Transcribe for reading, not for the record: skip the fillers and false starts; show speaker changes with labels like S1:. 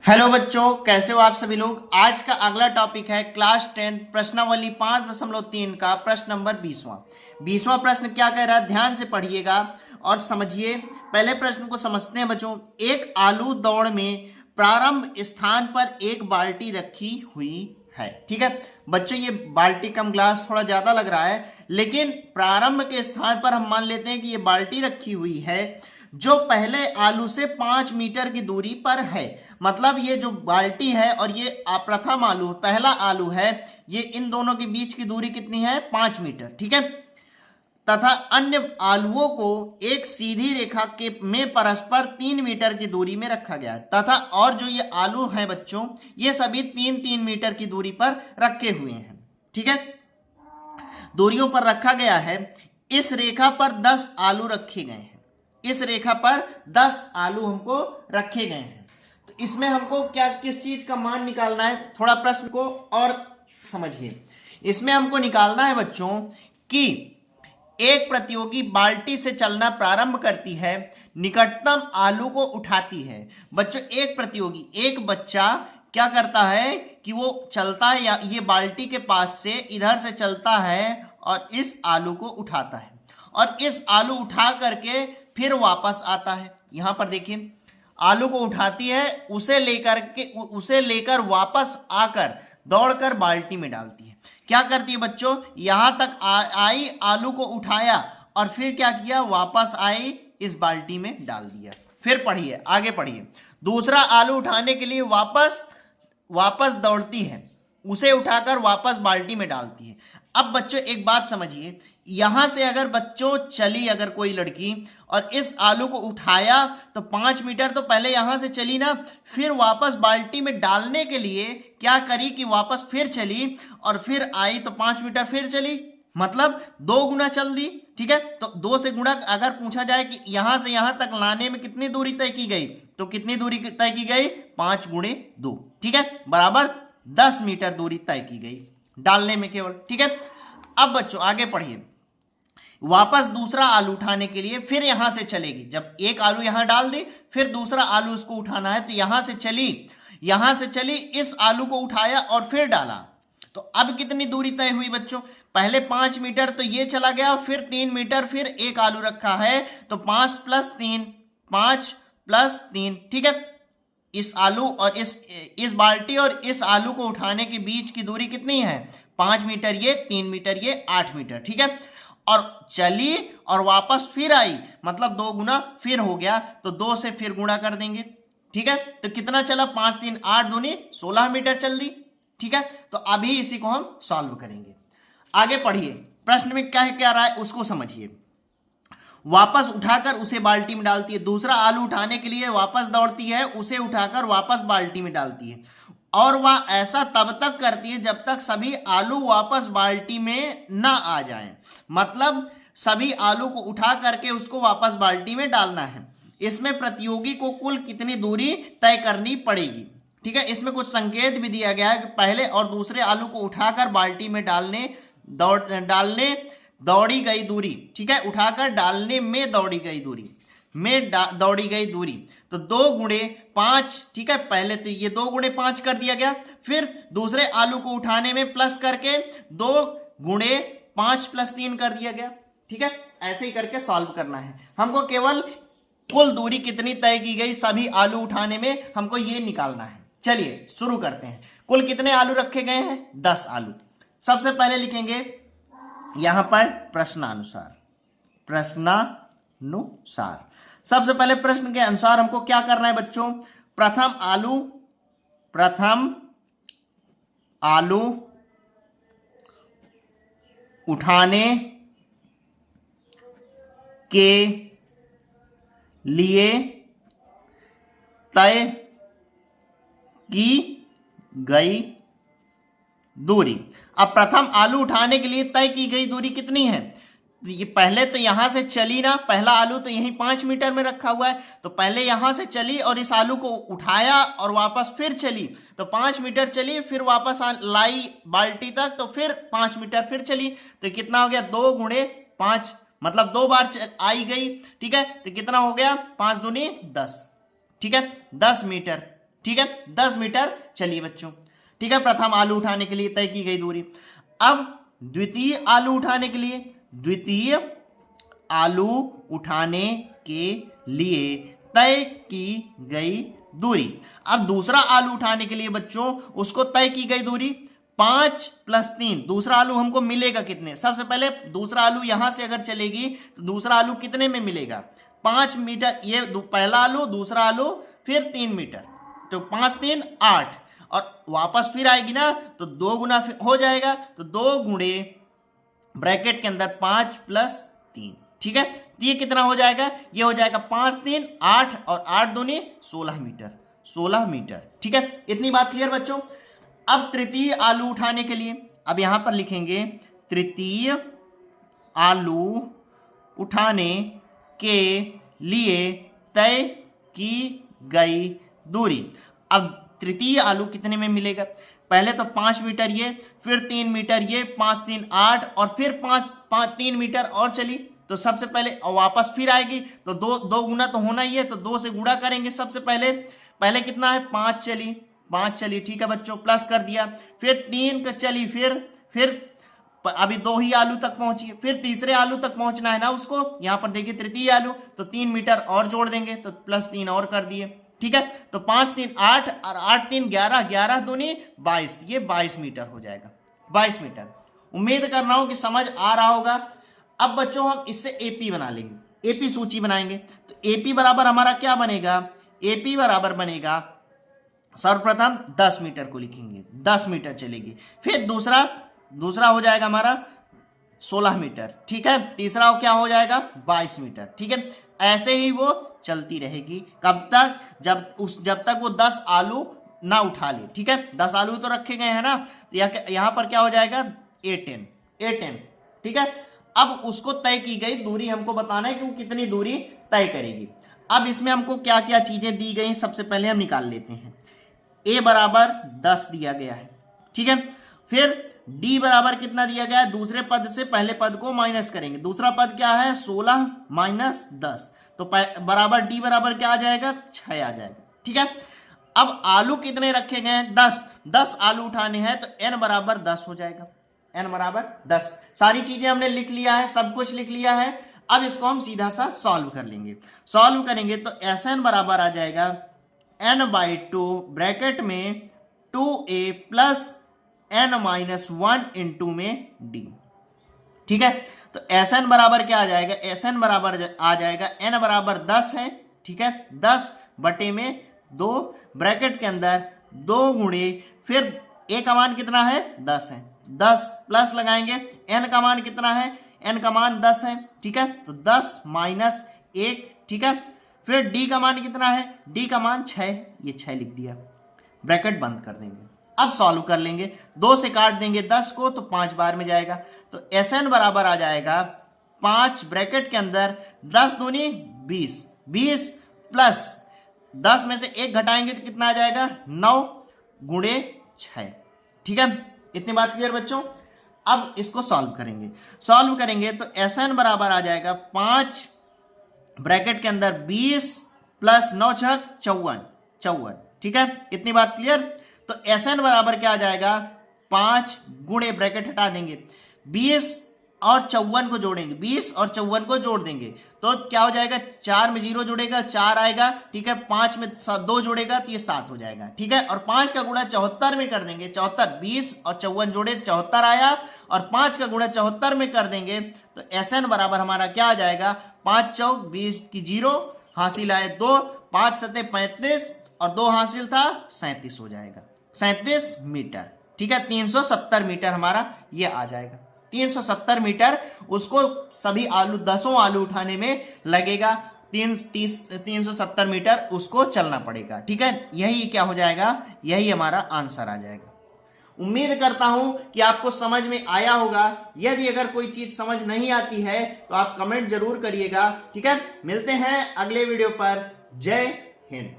S1: Hello बच्चों, कैसे हो आप सभी लोग। आज का अगला टॉपिक है क्लास 10 प्रश्नावली 5.3 का प्रश्न नंबर 20वां प्रश्न क्या कह रहा है, ध्यान से पढ़िएगा और समझिए। पहले प्रश्न को समझते हैं बच्चों। एक आलू दौड़ में प्रारंभ स्थान पर एक बाल्टी रखी हुई है। ठीक है बच्चों, ये बाल्टी कम ग्लास थोड़ा ज्यादा लग रहा है, लेकिन प्रारंभ के स्थान पर हम मान लेते हैं कि ये बाल्टी रखी हुई है जो पहले आलू से 5 मीटर की दूरी पर है। मतलब ये जो बाल्टी है और ये प्रथम आलू पहला आलू है, ये इन दोनों के बीच की दूरी कितनी है, 5 मीटर। ठीक है, तथा अन्य आलुओं को एक सीधी रेखा के में परस्पर 3 मीटर की दूरी में रखा गया है। तथा और जो ये आलू हैं बच्चों, ये सभी 3-3 मीटर की दूरी पर रखे हुए हैं। ठीक है, दूरियों पर रखा गया है। इस रेखा पर 10 आलू रखे गए हैं। इस रेखा पर 10 आलू हमको रखे गए हैं। तो इसमें हमको क्या किस चीज का मान निकालना है, थोड़ा प्रश्न को और समझिए। इसमें हमको निकालना है बच्चों कि एक प्रतियोगी बाल्टी से चलना प्रारंभ करती है, निकटतम आलू को उठाती है। बच्चों एक प्रतियोगी, एक बच्चा क्या करता है कि वो चलता है या ये बाल्टी के पास से इधर से चलता है और इस आलू को उठाता है और इस आलू उठा करके फिर वापस आता है। यहां पर देखिए, आलू को उठाती है, उसे लेकर वापस आकर दौड़कर बाल्टी में डालती है। क्या करती है बच्चों, यहां तक आई, आलू को उठाया और फिर क्या किया, वापस आई, इस बाल्टी में डाल दिया। फिर पढ़िए, आगे पढ़िए। दूसरा आलू उठाने के लिए वापस दौड़ती है, उसे उठाकर वापस बाल्टी में डालती है। अब बच्चों एक बात समझिए, यहां से अगर बच्चों चली, अगर कोई लड़की और इस आलू को उठाया तो 5 मीटर तो पहले यहां से चली ना, फिर वापस बाल्टी में डालने के लिए क्या करी कि वापस फिर चली और फिर आई तो 5 मीटर फिर चली, मतलब 2 गुना चल दी। ठीक है, तो 2 से गुणा अगर पूछा जाए कि यहां से यहां तक लाने में कितनी दूरी तय की गई, तो कितनी दूरी तय की गई, 5 गुणे 2। ठीक है, बराबर 10 मीटर दूरी तय की गई डालने में केवल। ठीक है, अब बच्चों आगे पढ़िए। वापस दूसरा आलू उठाने के लिए फिर यहां से चलेगी। जब एक आलू यहां डाल दी, फिर दूसरा आलू उसको उठाना है, तो यहां से चली, इस आलू को उठाया और फिर डाला। तो अब कितनी दूरी तय हुई बच्चों, पहले 5 मीटर तो ये चला गया, फिर 3 मीटर, फिर एक आलू रखा है तो 5 + 3, 5 + 3। ठीक है, इस आलू और इस बाल्टी और इस आलू को उठाने के बीच की दूरी कितनी है, 5 मीटर, ये 3 मीटर, ये 8 मीटर। ठीक है, और चली और वापस फिर आई, मतलब 2 गुना फिर हो गया, तो 2 से फिर गुणा कर देंगे। ठीक है, तो कितना चला, 5 × 3 = 8, 2 = 16 मीटर चल दी। ठीक है, तो अभी इसी को हम सॉल्व करेंगे। आगे पढ़िए, प्रश्न में क्या है, क्या रहा है उसको समझिए। वापस उठाकर उसे बाल्टी में डालती है। दूसरा आलू उठाने के लिए वापस दौड़ती है, उसे उठाकर वापस बाल्टी में डालती है और वह ऐसा तब तक करती है जब तक सभी आलू वापस बाल्टी में ना आ जाएं। मतलब सभी आलू को उठा करके उसको वापस बाल्टी में डालना है। इसमें प्रतियोगी को कुल कितनी दूरी तय करनी पड़ेगी। ठीक है, इसमें कुछ संकेत भी दिया गया है कि पहले और दूसरे आलू को उठाकर बाल्टी में डालने दौड़ी गई दूरी। ठीक है, उठाकर डालने में दौड़ी गई दूरी तो 2 × 5। ठीक है, पहले तो ये 2 × 5 कर दिया गया, फिर दूसरे आलू को उठाने में प्लस करके 2 × 5 + 3 कर दिया गया। ठीक है, ऐसे ही करके सॉल्व करना है हमको। केवल कुल दूरी कितनी तय की गई सभी आलू उठाने में, हमको ये निकालना है। चलिए शुरू करते हैं। कुल कितने आलू रखे गए हैं, 10 आलू। सबसे पहले लिखेंगे यहां पर प्रश्नानुसार। सबसे पहले प्रश्न के अनुसार हमको क्या करना है बच्चों, प्रथम आलू उठाने के लिए तय की गई दूरी। अब प्रथम आलू उठाने के लिए तय की गई दूरी कितनी है, ये पहले तो यहां से चली ना, पहला आलू तो यहीं 5 मीटर में रखा हुआ है, तो पहले यहां से चली और इस आलू को उठाया और वापस फिर चली, तो 5 मीटर चली, फिर वापस लाई बाल्टी तक, तो फिर 5 मीटर फिर चली, तो कितना हो गया, 2 × 5, मतलब 2 बार आई गई। ठीक है, तो कितना हो गया, 5 × 2 = 10। ठीक है, 10 मीटर ठीक है, 10 मीटर चलिए बच्चों। ठीक है, प्रथम आलू उठाने के लिए तय की गई दूरी। अब द्वितीय आलू उठाने के लिए, द्वितीय आलू उठाने के लिए तय की गई दूरी। अब दूसरा आलू उठाने के लिए बच्चों उसको तय की गई दूरी 5 + 3। दूसरा आलू हमको मिलेगा कितने? सबसे पहले दूसरा आलू यहां से अगर चलेगी तो दूसरा आलू कितने में मिलेगा? 5 मीटर। ये पहला आलू, दूसरा आलू, फिर 3 मीटर, तो 5 3 8, और वापस फिर आएगी ना तो 2 गुना हो जाएगा, तो 2 गुणे ब्रैकेट के अंदर 5 + 3। ठीक है, तो ये कितना हो जाएगा? ये हो जाएगा 5 3 8 और 8 दूनी 16 मीटर, 16 मीटर। ठीक है, इतनी बात क्लियर बच्चों। अब तृतीय आलू उठाने के लिए, अब यहां पर लिखेंगे तृतीय आलू उठाने के लिए तय की गई दूरी। अब तृतीय आलू कितने में मिलेगा? पहले तो 5 मीटर ये, फिर 3 मीटर ये, 5 3 8 और फिर 5 3 मीटर और चली, तो सबसे पहले वापस फिर आएगी तो 2 गुना तो होना ही है, तो 2 से गुणा करेंगे। सबसे पहले कितना है? 5 चली। ठीक है बच्चों, प्लस कर दिया, फिर 3 का चली, फिर अभी 2 ही आलू तक पहुंची, फिर तीसरे आलू तक पहुंचना है ना उसको। यहां पर देखिए तृतीय आलू, तो 3 मीटर और जोड़ देंगे, तो +3 और कर दिए। ठीक है, तो 5 3 8 और 8 3 11, 11 दूनी 22, ये 22 मीटर हो जाएगा, 22 मीटर। उम्मीद कर रहा हूं कि समझ आ रहा होगा। अब बच्चों हम इससे एपी बना लेंगे, एपी सूची बनाएंगे। तो एपी बराबर हमारा क्या बनेगा? एपी बराबर बनेगा, सर्वप्रथम 10 मीटर को लिखेंगे, 10 मीटर चलेगी। फिर दूसरा हो जाएगा हमारा 16 मीटर। ठीक है, तीसरा क्या हो जाएगा? 22 मीटर। ठीक है, ऐसे ही वो चलती रहेगी। कब तक? जब तक वो 10 आलू ना उठा ले। ठीक है, 10 आलू तो रखे गए हैं ना, तो यहां पर क्या हो जाएगा? A10। ठीक है, अब उसको तय की गई दूरी हमको बताना है कि वो कितनी दूरी तय करेगी। अब इसमें हमको क्या क्या चीजें दी गई, सबसे पहले हम निकाल लेते हैं। A बराबर 10 दिया गया है। ठीक है, फिर D बराबर कितना दिया गया है? दूसरे पद से पहले पद को माइनस करेंगे। दूसरा पद क्या है? 16 - 10, तो बराबर D बराबर क्या आ जाएगा? 6 आ जाएगा। ठीक है, अब आलू कितने रखे गए हैं? 10 आलू उठाने हैं, तो n बराबर 10 हो जाएगा, n बराबर 10। सारी चीजें हमने लिख लिया है, सब कुछ लिख लिया है। अब इसको हम सीधा सा सॉल्व कर लेंगे। सॉल्व करेंगे तो Sn बराबर आ जाएगा n/2 ब्रैकेट में 2a + n-1 इंटू में d। ठीक है, तो Sn बराबर क्या आ जाएगा? Sn बराबर आ जाएगा n बराबर 10 है। ठीक है, 10 बटे में 2 ब्रैकेट के अंदर 2 गुणे, फिर a का मान कितना है? 10 है, 10 प्लस लगाएंगे, n का मान कितना है? n का मान 10 है। ठीक है, तो 10 - 1। ठीक है, फिर d का मान कितना है? d का मान 6, ये 6 लिख दिया, ब्रैकेट बंद कर देंगे। अब सॉल्व कर लेंगे, 2 से काट देंगे 10 को, तो 5 बार में जाएगा, तो Sn बराबर आ जाएगा 5 ब्रैकेट के अंदर 10 दूनी 20, 20 प्लस 10 में से 1 घटाएंगे तो कितना आ जाएगा? 9 गुणे 6। ठीक है, इतनी बात क्लियर बच्चों। अब इसको सॉल्व करेंगे तो Sn बराबर आ जाएगा 5 ब्रैकेट के अंदर 20 प्लस 9 × 54। ठीक है, इतनी बात क्लियर। तो Sn बराबर क्या आ जाएगा? 5 गुणे, ब्रैकेट हटा देंगे, 20 और 54 को जोड़ेंगे, 20 और 54 को जोड़ देंगे तो क्या हो जाएगा? 4 में 0 जुड़ेगा, 4 आएगा। ठीक है, 5 में 2 जुड़ेगा तो ये 7 हो जाएगा। ठीक है, और 5 का गुणा 74 में कर देंगे, 74, 20 और 54 जोड़े 74 आया, और 5 का गुणा 74 में कर देंगे तो Sn बराबर हमारा क्या आ जाएगा? 5 चौक 20 की 0, हासिल आए 2, 5 सते 35 और 2 हासिल था 37 हो जाएगा, 37 मीटर। ठीक है, 370 मीटर हमारा ये आ जाएगा, 370 मीटर उसको सभी आलू 10 आलू उठाने में लगेगा। 370 मीटर उसको चलना पड़ेगा। ठीक है, यही क्या हो जाएगा? यही हमारा आंसर आ जाएगा। उम्मीद करता हूं कि आपको समझ में आया होगा। यदि अगर कोई चीज समझ नहीं आती है तो आप कमेंट जरूर करिएगा। ठीक है, मिलते हैं अगले वीडियो पर। जय हिंद।